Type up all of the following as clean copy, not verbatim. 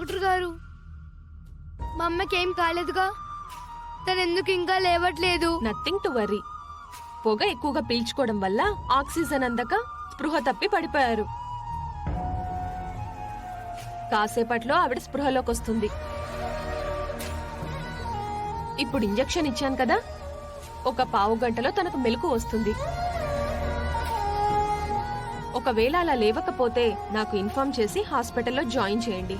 Doctor గారు, మా అమ్మకి ఏం కాలేదుగా? తను ఎందుకు ఇంకా లేవట్లేదు? Nothing to worry. పొగ ఎక్కువగా పీల్చుకోవడం వల్ల ఆక్సిజన్ అందక స్పృహ తప్పి పడిపోయారు. కాసేపట్లో ఆవిడ స్పృహలోకి వస్తుంది. ఇప్పుడు ఇంజెక్షన్ ఇచ్చాను కదా, ఒక పావు గంటలో తనకు మెలకు వస్తుంది. ఒకవేళ అలా లేవకపోతే నాకు ఇన్ఫార్మ్ చేసి హాస్పిటల్లో జాయిన్ చేయండి.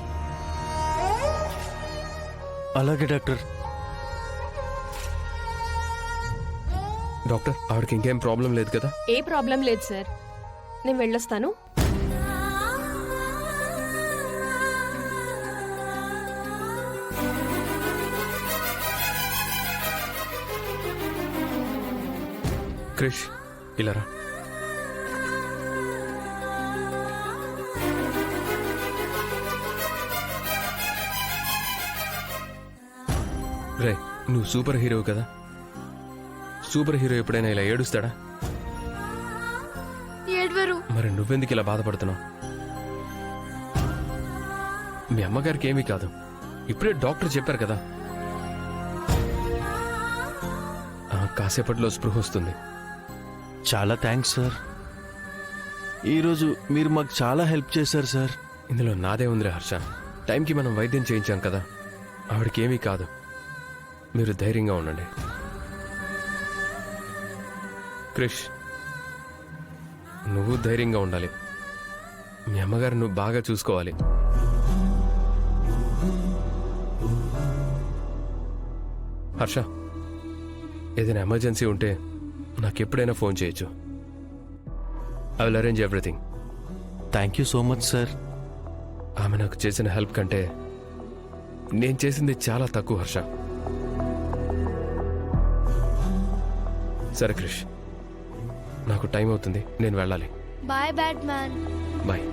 అలాగే డాక్టర్. డాక్టర్, ఆవిడకి ఇంకేం ప్రాబ్లం లేదు కదా? ఏ ప్రాబ్లం లేదు సార్, నేను వెళ్ళొస్తాను. క్రిష్, ఇలా రా. రే, నువ్వు సూపర్ హీరో కదా. సూపర్ హీరో ఎప్పుడైనా ఇలా ఏడుస్తాడా? ఏడ్వరు. మరి నువ్వెందుకు ఇలా బాధపడుతున్నావు? మీ అమ్మగారికి ఏమీ కాదు, ఇప్పుడే డాక్టర్ చెప్పారు కదా. కాసేపట్లో స్పృహ వస్తుంది. చాలా థ్యాంక్స్ సార్. ఈరోజు మీరు మాకు చాలా హెల్ప్ చేశారు సార్. ఇందులో నాదే ఉందిరే హర్ష. టైంకి మనం వైద్యం చేయించాం కదా, ఆవిడకి ఏమీ కాదు. మీరు ధైర్యంగా ఉండండి. క్రిష్, నువ్వు ధైర్యంగా ఉండాలి. మీ అమ్మగారు నువ్వు బాగా చూసుకోవాలి. హర్ష, ఏదైనా ఎమర్జెన్సీ ఉంటే నాకు ఎప్పుడైనా ఫోన్ చేయొచ్చు. I will arrange everything. Thank you so much sir. ఆమె నాకు చేసిన హెల్ప్ కంటే నేను చేసింది చాలా తక్కువ హర్ష. సరే క్రిష్, నాకు టైం అవుతుంది, నేను వెళ్ళాలి. Bye Batman. బాయ్.